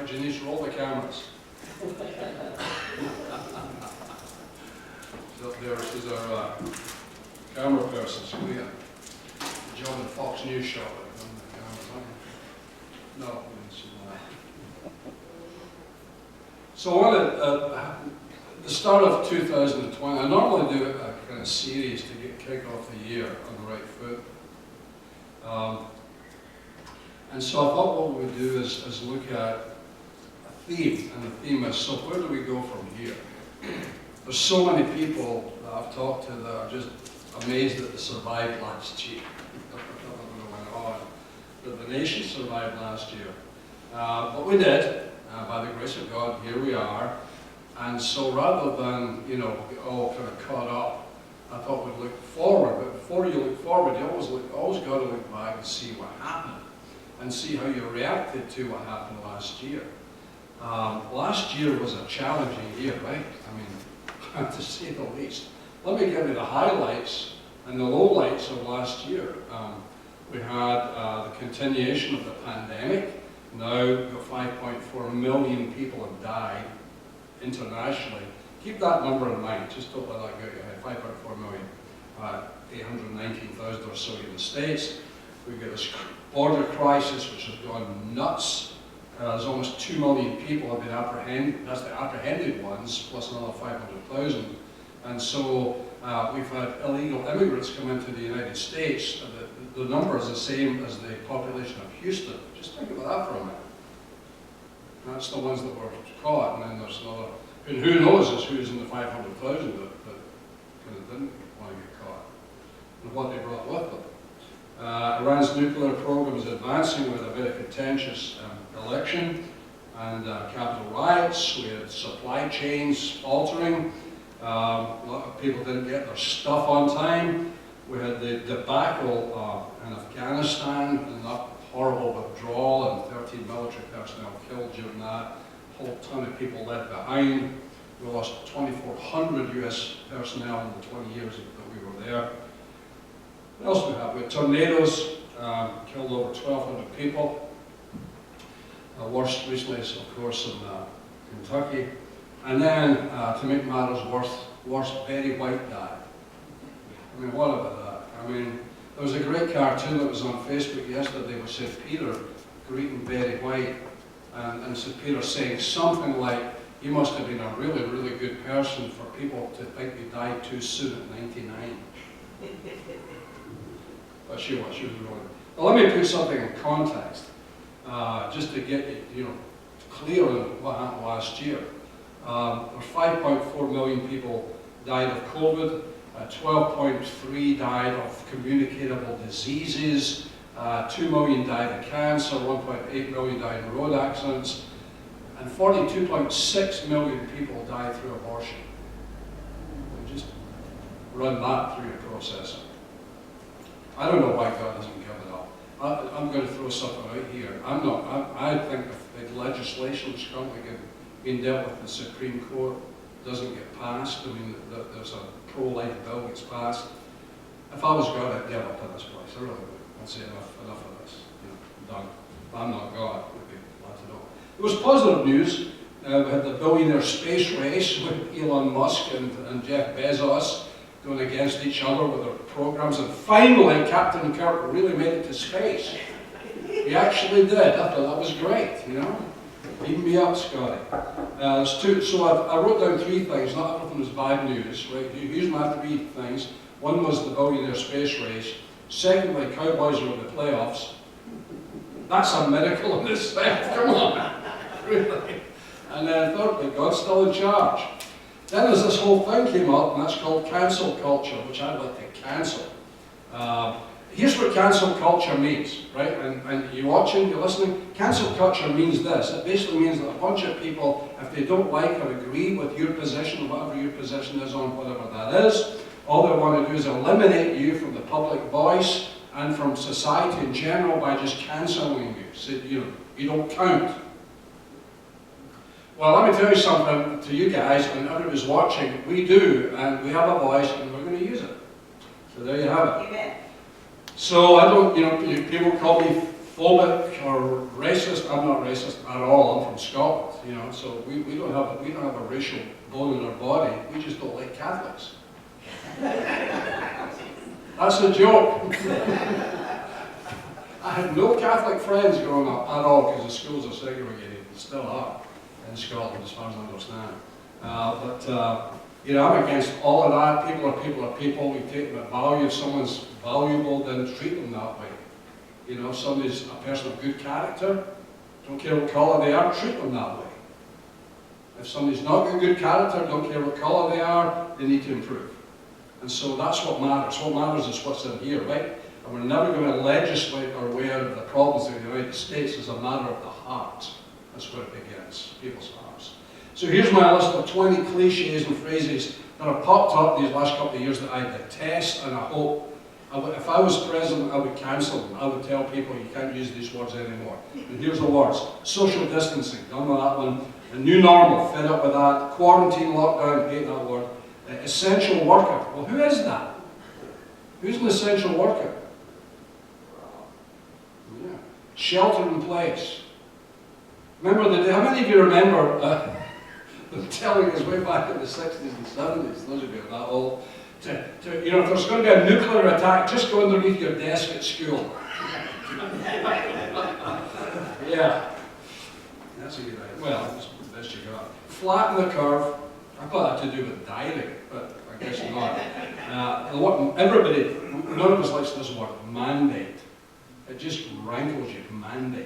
Janice, roll the cameras. So there is our camera person, so we got John and Fox News shot on the cameras, aren't we? No, we didn't see that. So at the start of 2020, I normally do a kind of series to kick off the year on the right foot. And so I thought what we would do is look at a theme, and the theme is, so where do we go from here? There's so many people that I've talked to that are just amazed that they survived last year. That the nation survived last year. But we did, by the grace of God, here we are. And so rather than, get all kind of caught up, I thought we'd look forward. But before you look forward, you always got to look back and see what happened, and see how you reacted to what happened last year. Last year was a challenging year, right? I mean, to say the least. Let me give you the highlights and the lowlights of last year. We had the continuation of the pandemic. Now we've got 5.4 million people have died internationally. Keep that number in mind, just don't let that go your head. 5.4 million, 819,000 or so in the States. We've got this border crisis which has gone nuts. There's almost 2 million people have been apprehended, that's the apprehended ones, plus another 500,000. And so we've had illegal immigrants come into the United States. The number is the same as the population of Houston. Just think about that for a minute. That's the ones that were caught, and then there's another, and who knows who's in the 500,000 that kind of didn't want to get caught, and what they brought with them. Iran's nuclear program is advancing with a very contentious election and capital riots. We had supply chains faltering. A lot of people didn't get their stuff on time. We had the debacle in Afghanistan and that horrible withdrawal, and 13 military personnel killed during that. A whole ton of people left behind. We lost 2,400 US personnel in the 20 years that we were there. What else do we have? We had tornadoes, killed over 1,200 people. Worst recently is, of course, in Kentucky. And then, to make matters worse, Betty White died. I mean, what about that? I mean, there was a great cartoon that was on Facebook yesterday with St. Peter greeting Betty White, and St. Peter saying something like, "You must have been a really, really good person for people to think you died too soon at 99. But she was really. Well, let me put something in context, just to get you clear on what happened last year. 5.4 million people died of COVID. 12.3 died of communicable diseases, 2 million died of cancer, 1.8 million died in road accidents, and 42.6 million people died through abortion. And just run that through your processing. I don't know why God doesn't give it up. I'm going to throw something out here. I think if the legislation that's currently being dealt with in the Supreme Court doesn't get passed, I mean, there's a pro-life bill gets passed. If I was God, I'd give up to this place. I really would. I'd say enough of this. Done. If I'm not God, would be glad to know. There was positive news. We had the billionaire space race with Elon Musk and Jeff Bezos going against each other with their programs. And finally, Captain Kirk really made it to space. He actually did. I thought that was great, Beam me up, Scotty. So I wrote down 3 things. Not everything was bad news, right? Here's my 3 things. One was the billionaire space race. Secondly, Cowboys are in the playoffs. That's a miracle in itself. Come on, really. And then thirdly, God's still in charge. Then there's this whole thing came up, and that's called cancel culture, which I'd like to cancel. Here's what cancel culture means, right? And you're watching, you're listening. Cancel culture means this. It basically means that a bunch of people, if they don't like or agree with your position, whatever your position is on whatever that is, all they want to do is eliminate you from the public voice and from society in general by just cancelling you. So, you don't count. Well, let me tell you something to you guys and everybody's watching. We do, and we have a voice, and we're going to use it. So there you have it. Amen. So I don't, people call me phobic or racist. I'm not racist at all. I'm from Scotland, you know, so we don't have a racial bone in our body. We just don't like Catholics. That's a joke. I had no Catholic friends growing up at all because the schools are segregated. They still are in Scotland, as far as I understand. You know, I'm against all of that. People are people are people. We take them at value. If someone's valuable, then treat them that way. You know, if somebody's a person of good character, don't care what colour they are, treat them that way. If somebody's not got good character, don't care what colour they are, they need to improve. And so that's what matters. What matters is what's in here, right? And we're never going to legislate our way out of the problems in the United States as a matter of the heart. That's where it begins, people's hearts. So here's my list of 20 cliches and phrases that have popped up these last couple of years that I detest, and I hope, if I was president, I would cancel them. I would tell people you can't use these words anymore. And here's the words. Social distancing, done with that one. A new normal, fed up with that. Quarantine, lockdown, hate that word. Essential worker. Well, who is that? Who's an essential worker? Yeah. Shelter in place. Remember how many of you remember them telling us way back in the 60s and 70s, those of you that old, you know, if there's going to be a nuclear attack, just go underneath your desk at school. Yeah. That's a good idea. Well, that's the best you got. Flatten the curve. I thought that to do with dieting, but I guess not. Everybody, none of us likes this word, mandate. It just rankles you, mandate.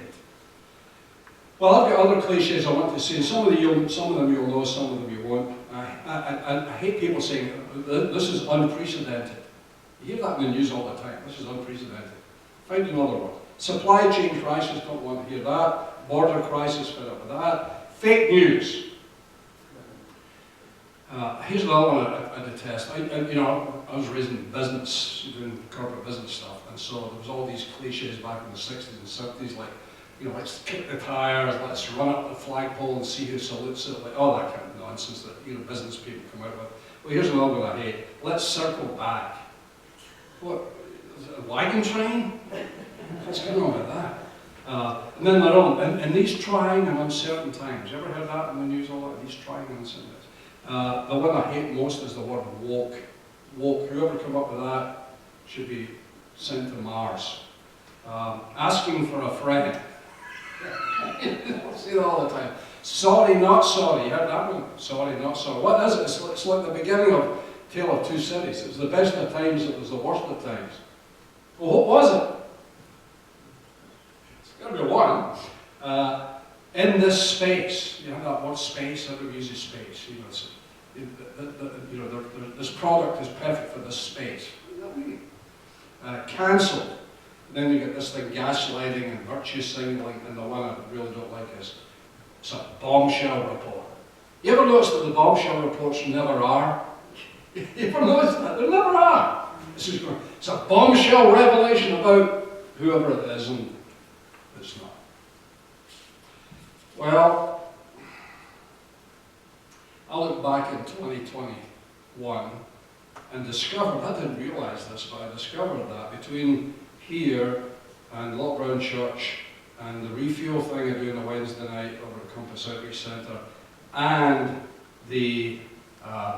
Well, I've got other cliches I want to say. Some of them you'll know, some of them you won't. I hate people saying, this is unprecedented. You hear that in the news all the time. This is unprecedented. Find another one. Supply chain crisis, don't want to hear that. Border crisis, fed up with that. Fake news. Here's another one I detest. You know, I was raised in business, doing corporate business stuff, and so there was all these cliches back in the 60s and 70s, like, you know, let's kick the tires, let's run up the flagpole and see who salutes it, like all that kind of nonsense that, you know, business people come out with. Well, here's another one I hate. Let's circle back. What, is it a wagon train? What's going on with that? And then they're on, in these trying and uncertain times. You ever heard that in the news all that? These trying and uncertain times. The one I hate most is the word woke. Woke. Whoever came up with that should be sent to Mars. Asking for a friend. I see it all the time. Sorry, not sorry. You heard that one? Sorry, not sorry. What is it? It's like the beginning of Tale of Two Cities. It was the best of times, it was the worst of times. Well, what was it? It's got to be one. In this space, you know that word space, everybody uses space. You know, this product is perfect for this space. What does that mean? Cancelled. Then you get this thing, gaslighting and virtue signaling, and the one I really don't like is it's a bombshell report. You ever notice that the bombshell reports never are? You ever notice that? They never are. It's a bombshell revelation about whoever it is, and it's not. Well, I look back in 2021 and discovered, I didn't realize this, but I discovered that between here and Loch Brown Church and the refuel thing I do on a Wednesday night over at Compass Outreach Centre and the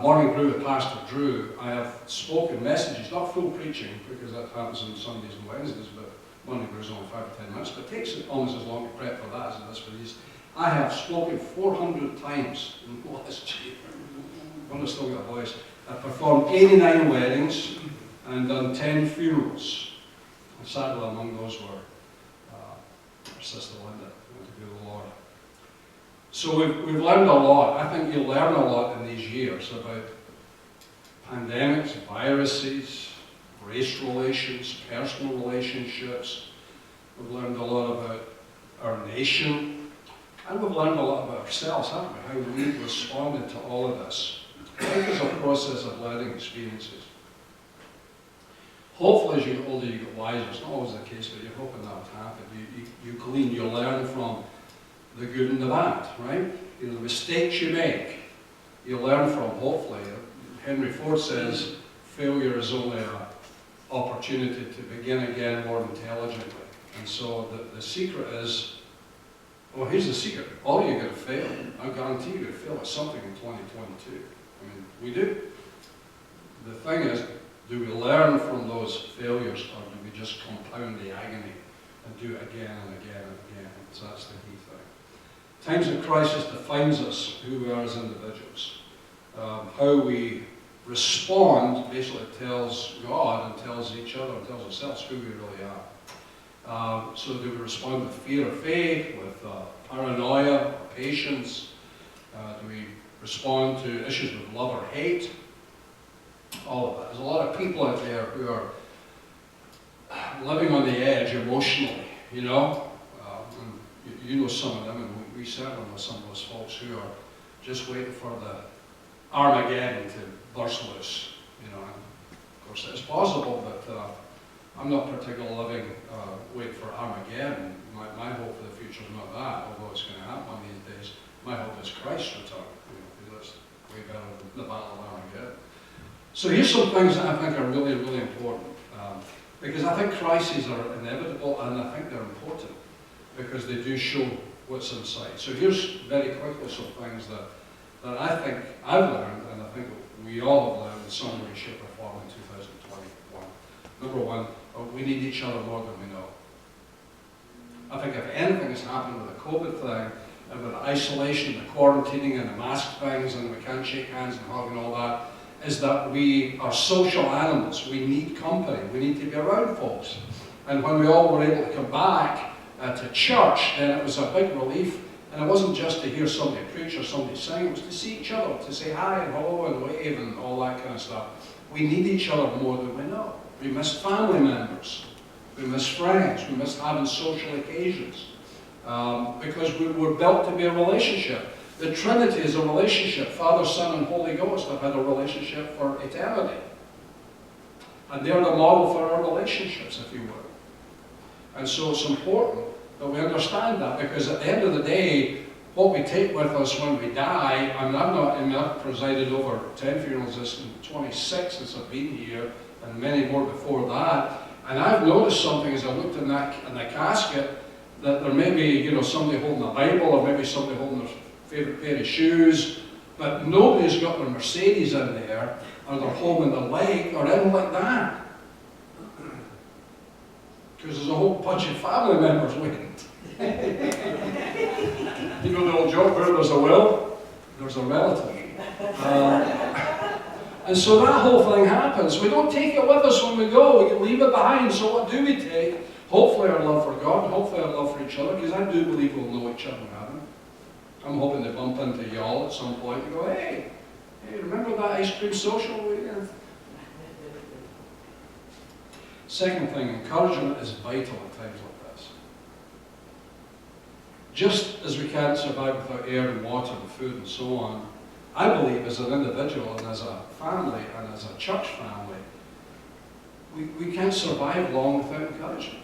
morning brew with Pastor Drew, I have spoken messages, not full preaching because that happens on Sundays and Wednesdays, but morning brew is only 5 to 10 minutes, but it takes almost as long to prep for that as it does for these. I have spoken 400 times in the last year. When I still got a voice. I've performed 89 weddings and done 10 funerals. And sadly among those were our sister Linda, who went to be with the Lord. So we've learned a lot. I think you'll learn a lot in these years about pandemics, viruses, race relations, personal relationships. We've learned a lot about our nation. And we've learned a lot about ourselves, haven't we? How we've responded to all of this. Life is a process of learning experiences. Hopefully, as you get older, you get wiser. It's not always the case, but you're hoping that would happen. You glean, you learn from the good and the bad, right? You know, the mistakes you make, you learn from, hopefully. Henry Ford says, failure is only an opportunity to begin again more intelligently. And so the secret is, well, here's the secret. All of you are going to fail. I guarantee you're going to fail at something in 2022. I mean, we do. The thing is, do we learn from those failures, or do we just compound the agony and do it again and again and again? So that's the key thing. Times of crisis defines us, who we are as individuals. How we respond basically tells God and tells each other and tells ourselves who we really are. So do we respond with fear or faith, with paranoia or patience? Do we respond to issues with love or hate? All of that. There's a lot of people out there who are living on the edge emotionally, you know. You know some of them, and we certainly know some of those folks who are just waiting for the Armageddon to burst loose, you know. And of course, it's possible, but I'm not particularly living waiting for Armageddon. My hope for the future is not that, although it's going to happen one of these days. My hope is Christ's return. You know, because that's way better than the Battle of Armageddon. So here's some things that I think are really, really important. Because I think crises are inevitable, and I think they're important because they do show what's inside. So here's very quickly some things that I think I've learned, and I think we all have learned in some way, shape, or form in 2021. Number one, we need each other more than we know. I think if anything has happened with the COVID thing, and with the isolation, the quarantining, and the mask things, and we can't shake hands and hug and all that, is that we are social animals. We need company. We need to be around folks. And when we all were able to come back to church, then it was a big relief. And it wasn't just to hear somebody preach or somebody sing, it was to see each other, to say hi and hello and wave and all that kind of stuff. We need each other more than we know. We miss family members. We miss friends. We miss having social occasions. Because we were built to be a relationship. The Trinity is a relationship. Father, Son, and Holy Ghost have had a relationship for eternity. And they're the model for our relationships, if you will. And so it's important that we understand that, because at the end of the day, what we take with us when we die, I've presided over 10 funerals this in 26 since I've been here, and many more before that. And I've noticed something as I looked in the casket, that there may be, you know, somebody holding a Bible, or maybe somebody holding their favourite pair of shoes, but nobody's got their Mercedes in there, or their home in the lake, or anything like that. Because there's a whole bunch of family members waiting. You know the old joke, where there's a will, there's a relative. And so that whole thing happens. We don't take it with us when we go, we leave it behind. So what do we take? Hopefully our love for God, hopefully our love for each other, because I do believe we'll know each other in heaven. I'm hoping to bump into y'all at some point and go, hey, remember that ice cream social we did? Second thing, encouragement is vital at times like this. Just as we can't survive without air and water and food and so on, I believe as an individual and as a family and as a church family, we can't survive long without encouragement.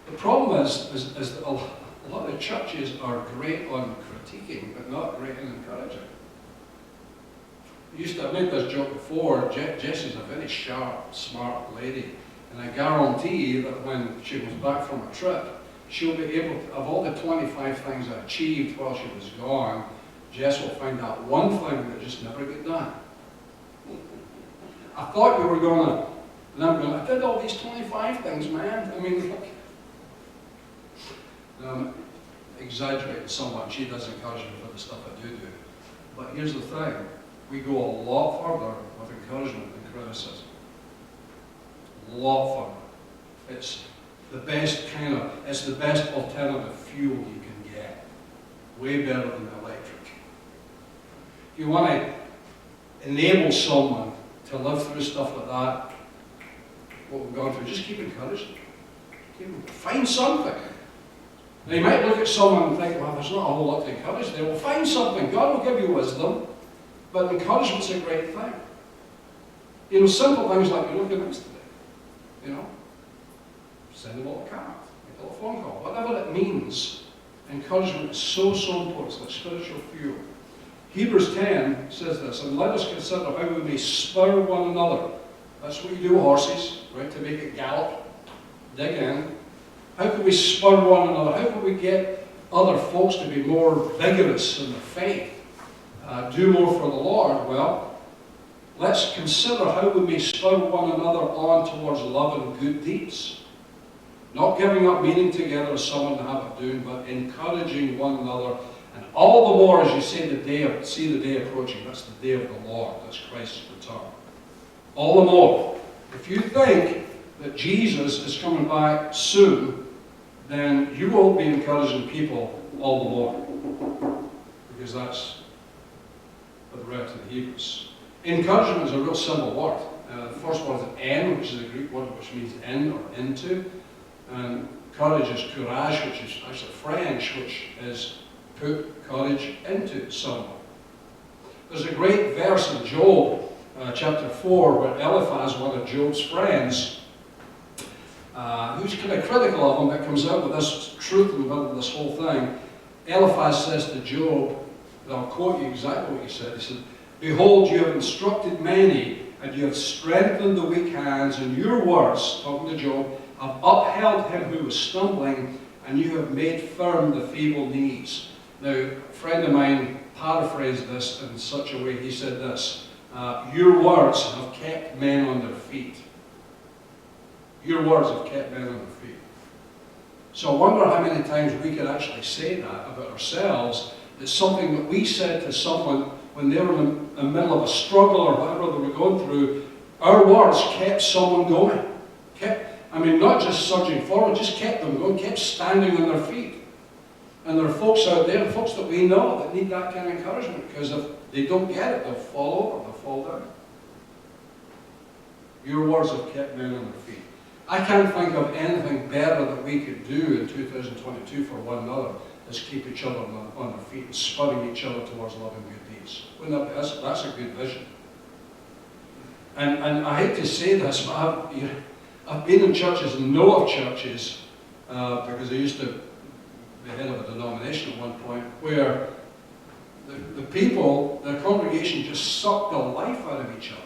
The problem is that a lot of churches are great on critiquing, but not great in encouraging. I've made this joke before. Jessie's a very sharp, smart lady, and I guarantee that when she comes back from a trip, she'll be able to, of all the 25 things I achieved while she was gone, Jess will find that one thing that just never get done. I thought you were going to, and I'm going, I did all these 25 things, man. I mean, look. I'm exaggerating somewhat. She does encourage me for the stuff I do. But here's the thing. We go a lot further with encouragement than criticism. A lot further. It's the best it's the best alternative fuel you can get. Way better than electric. If you want to enable someone to live through stuff like that, what we've gone through, just keep encouraging. Find something. Now you might look at someone and think, well, there's not a whole lot to encourage there. Well, find something. God will give you wisdom, but encouragement's a great thing. You know, simple things like you're looking nice today. You know, send a little card, make a little phone call, whatever it means. Encouragement is so important. It's like spiritual fuel. Hebrews 10 says this, and let us consider how we may spur one another. That's what you do, horses, right? To make it gallop, dig in. How can we spur one another? How can we get other folks to be more vigorous in their faith? Do more for the Lord? Well, let's consider how we may spur one another on towards love and good deeds. Not giving up meeting together as some in the habit of doing, but encouraging one another. And all the more as you see the day approaching. That's the day of the Lord. That's Christ's return. All the more. If you think that Jesus is coming back soon, then you will be encouraging people all the more. Because that's what the writer to the Hebrews. Encouragement is a real simple word. The first word is en, which is a Greek word which means in or into. And courage is courage, which is actually French, which is put courage into someone. There's a great verse in Job, chapter 4, where Eliphaz, one of Job's friends, who's kind of critical of him, but comes out with this truth in the middle of this whole thing. Eliphaz says to Job, and I'll quote you exactly what he said. He said, "Behold, you have instructed many, and you have strengthened the weak hands, and your words," talking to Job, "have upheld him who was stumbling, and you have made firm the feeble knees." Now, a friend of mine paraphrased this in such a way, he said this, "Your words have kept men on their feet." Your words have kept men on their feet. So I wonder how many times we could actually say that about ourselves. It's something that we said to someone when they were in the middle of a struggle or whatever they were going through. Our words kept someone going. Not just surging forward, just kept them going, kept standing on their feet. And there are folks out there, folks that we know, that need that kind of encouragement, because if they don't get it, they'll fall over, they'll fall down. Your words have kept men on their feet. I can't think of anything better that we could do in 2022 for one another is keep each other on their feet and spurring each other towards love and good deeds. That's a good vision. And I hate to say this, but I've been in churches and know of churches, because I used to be head of a denomination at one point, where the people, the congregation just sucked the life out of each other.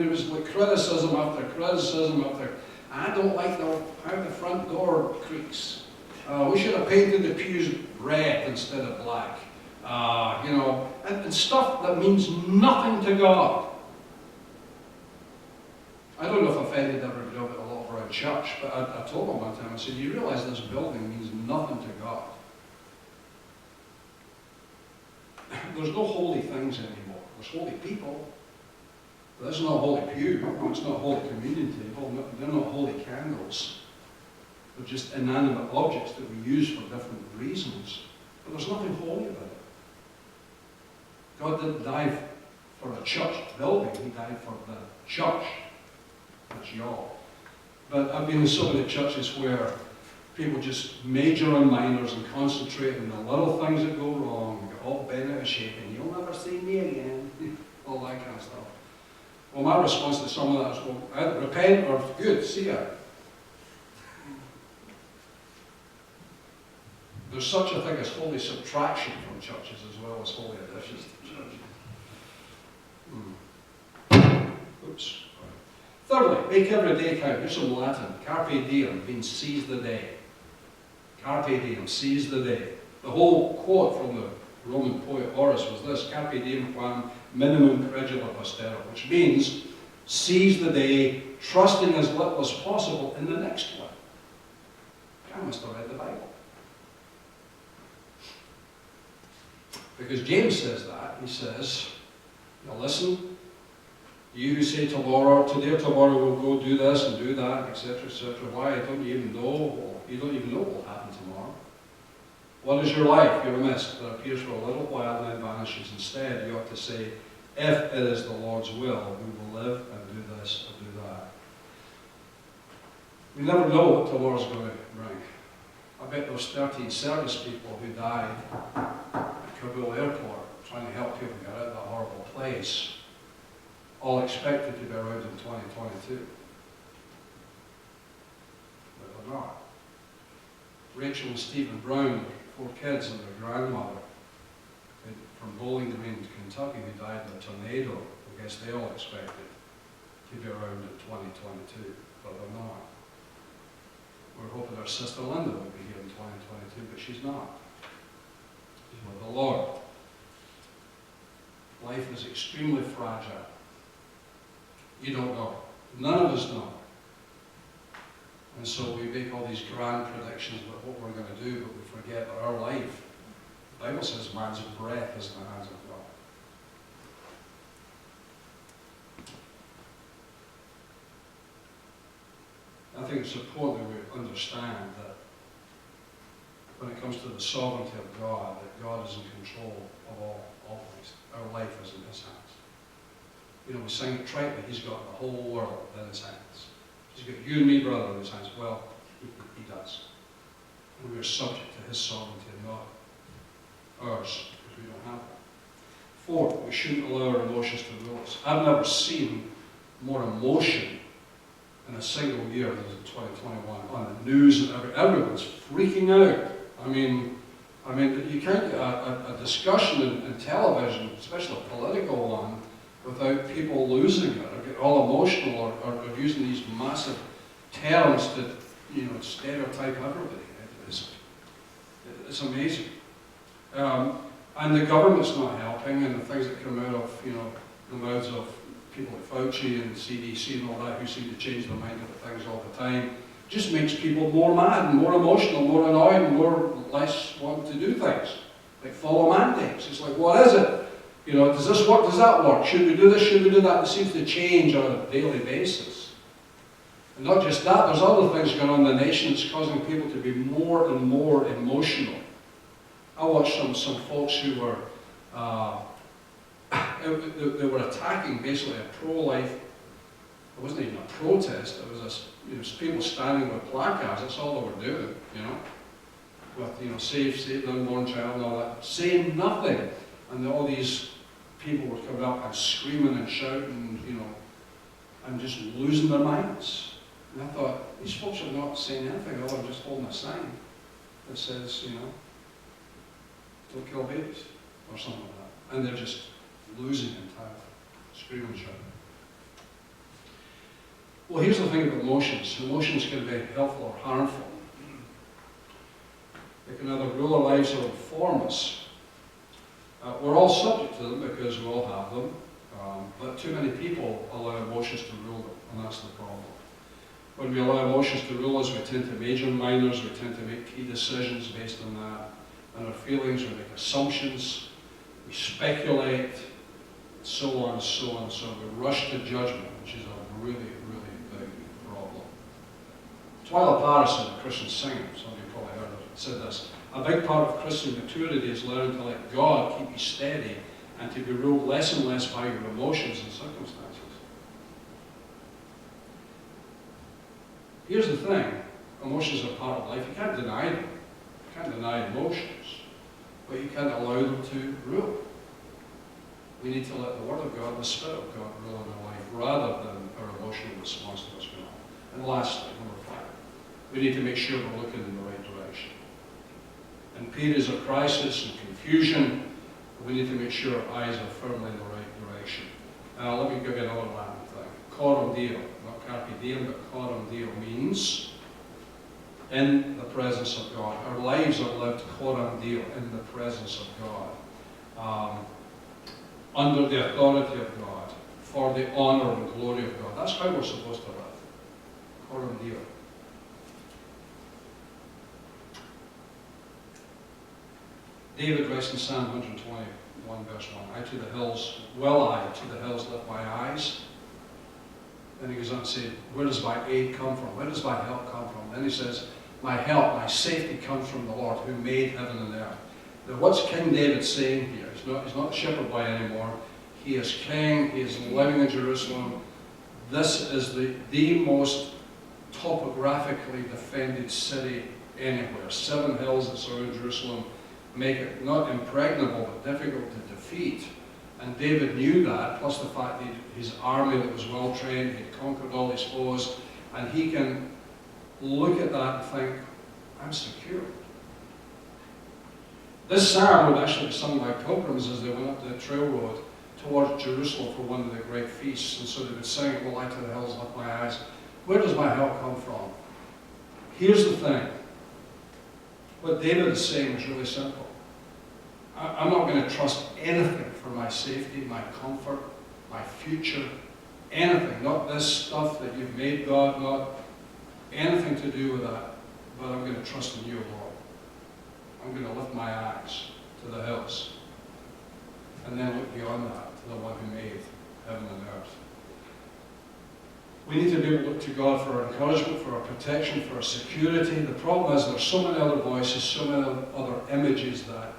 It was like criticism after criticism after, "I don't like how the front door creaks. We should have painted the pews red instead of black." And stuff that means nothing to God. I don't know if I've offended everybody a lot around church, but I told them one time, I said, "You realize this building means nothing to God. There's no holy things anymore. There's holy people. But that's not a holy pew. It's not a holy communion table. They're not holy candles. They're just inanimate objects that we use for different reasons. But there's nothing holy about it. God didn't die for a church building. He died for the church. That's y'all. But I've been in so many churches where people just major on minors and concentrate on the little things that go wrong, and get all bent out of shape, and "You'll never see me again," all that kind of stuff. Well, my response to some of that is, well, either repent or good, see ya. There's such a thing as holy subtraction from churches as well as holy additions to churches. Oops. Thirdly, make every day count. Here's some Latin. Carpe diem means seize the day. Carpe diem, seize the day. The whole quote from the Roman poet Horace was this: Carpe diem quam minimum credula postero, which means seize the day, trusting as little as possible in the next one. I must have read the Bible. Because James says that. He says, "Now listen, you who say tomorrow, today or tomorrow we'll go do this and do that, etc., etc. Why? Don't you even know? Well, you don't even know what will happen tomorrow. What is your life? You're a mist that appears for a little while and then vanishes. Instead, you ought to say, if it is the Lord's will, we will live and do this and do that." We never know what tomorrow's going to bring. I bet those 13 service people who died at Kabul airport trying to help people get out of that horrible place all expected to be around in 2022. But they're not. Rachel and Stephen Brown, 4 kids and their grandmother from Bowling Green, Kentucky, who died in a tornado. I guess they all expected to be around in 2022, but they're not. We're hoping our sister Linda will be here in 2022, but she's not. She's with the Lord. Life is extremely fragile. You don't know. None of us know. And so we make all these grand predictions about what we're going to do, but we forget that our life, the Bible says man's breath is in the hands of God. I think it's important that we understand that when it comes to the sovereignty of God, that God is in control of all things. Our life is in His hands. You know, we sing it tritely, He's got the whole world in His hands. He's got you and me, brother, in His hands. Well, He does. And we are subject to His sovereignty and not ours, because we don't have that. Fourth, we shouldn't allow our emotions to rule us. I've never seen more emotion in a single year than in 2021 on the news, and everyone's freaking out. I mean, you can't get a discussion in television, especially a political one, without people losing it or get all emotional or using these massive terms to, you know, stereotype everybody. It's amazing. And the government's not helping, and the things that come out of, you know, the mouths of people like Fauci and CDC and all that, who seem to change their mind about things all the time, just makes people more mad and more emotional, more annoyed, and less want to do things. Like follow mandates. It's like, what is it? You know, does this work? Does that work? Should we do this? Should we do that? It seems to change on a daily basis. And not just that, there's other things going on in the nation that's causing people to be more and more emotional. I watched some folks who were they were attacking basically a pro-life. It wasn't even a protest. It was people standing with placards. That's all they were doing, you know, with, you know, save the unborn child and all that, saying nothing. And all these people were coming up and screaming and shouting, you know, and just losing their minds. And I thought, these folks are not saying anything other than just holding a sign that says, you know, don't kill babies, or something like that. And they're just losing it entirely, screaming and shouting. Well, here's the thing about emotions. Emotions can be helpful or harmful. They can either rule our lives or inform us. We're all subject to them because we all have them, but too many people allow emotions to rule them, and that's the problem. When we allow emotions to rule us, we tend to major in minors, we tend to make key decisions based on that, and our feelings, we make assumptions, we speculate, so on and so on. So we rush to judgment, which is a really, really big problem. Twyla Paris, a Christian singer, some of you probably heard of it, said this: a big part of Christian maturity is learning to let God keep you steady and to be ruled less and less by your emotions and circumstances. Here's the thing, emotions are part of life. You can't deny them. You can't deny emotions, but you can't allow them to rule. We need to let the Word of God, the Spirit of God, rule in our life rather than our emotional response to what's going on. And lastly, number 5, we need to make sure we're looking in the right direction. In periods of crisis and confusion, we need to make sure our eyes are firmly in the right direction. Let me give you another Latin thing. Coram Deo, not carpe diem, but coram Deo means in the presence of God. Our lives are lived coram Deo, in the presence of God, under the authority of God, for the honor and glory of God. That's how we're supposed to live. Coram Deo. David writes in Psalm 121, verse 1, I to the hills lift my eyes. Then he goes on to say, where does my aid come from? Where does my help come from? Then he says, my help, my safety comes from the Lord who made heaven and earth. Now what's King David saying here? He's not a shepherd boy anymore. He is king, he is living in Jerusalem. This is the most topographically defended city anywhere. 7 hills that surround Jerusalem make it not impregnable, but difficult to defeat. And David knew that, plus the fact that his army that was well trained, he'd conquered all his foes, and he can look at that and think, I'm secure. This psalm would actually be sung by pilgrims as they went up the trail road towards Jerusalem for one of the great feasts. And so they would sing, well, I to the hills lift my eyes. Where does my help come from? Here's the thing. What David is saying is really simple. I'm not going to trust anything for my safety, my comfort, my future, anything. Not this stuff that you've made, God, not anything to do with that. But I'm going to trust in you, Lord. I'm going to lift my eyes to the hills and then look beyond that to the one who made heaven and earth. We need to be able to look to God for our encouragement, for our protection, for our security. The problem is there's so many other voices, so many other images that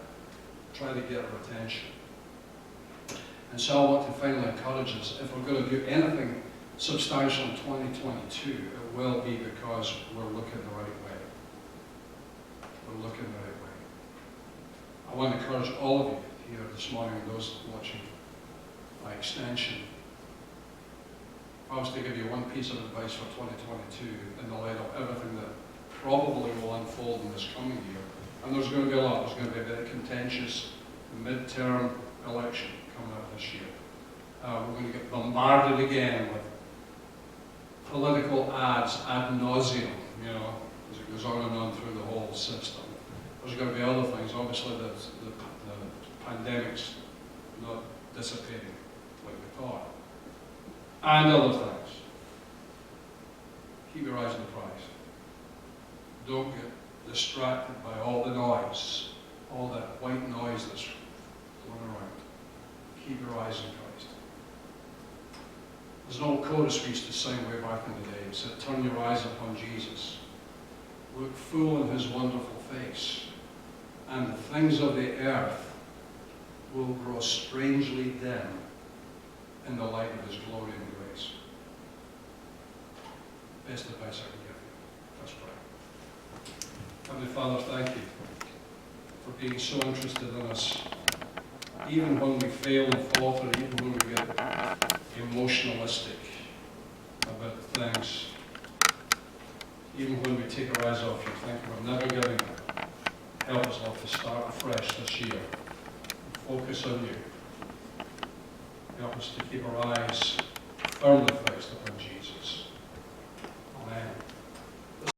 try to get our attention. And so I want to finally encourage us, if we're going to do anything substantial in 2022, it will be because we're looking the right way. We're looking the right way. I want to encourage all of you here this morning, and those watching by extension. If I was to give you one piece of advice for 2022 in the light of everything that probably will unfold in this coming year, and there's going to be a lot, there's going to be a very contentious mid-term election coming out this year. We're going to get bombarded again with political ads ad nauseum, as it goes on and on through the whole system. There's going to be other things. Obviously, the pandemic's not dissipating like we thought. And other things. Keep your eyes on the prize. Don't get distracted by all the noise, all that white noise that's going around. Keep your eyes on Christ. There's an old chorus we used to sing way back in the day. It said, turn your eyes upon Jesus. Look full in his wonderful face, and the things of the earth will grow strangely dim in the light of his glory and grace. Best advice I can give you. Let's pray. Heavenly Father, thank you for being so interested in us, even when we fail and falter, even when we get emotionalistic about things, even when we take our eyes off you. Thank you for never giving up. Help us, Lord, to start afresh this year. Focus on you. Help us to keep our eyes firmly fixed upon Jesus.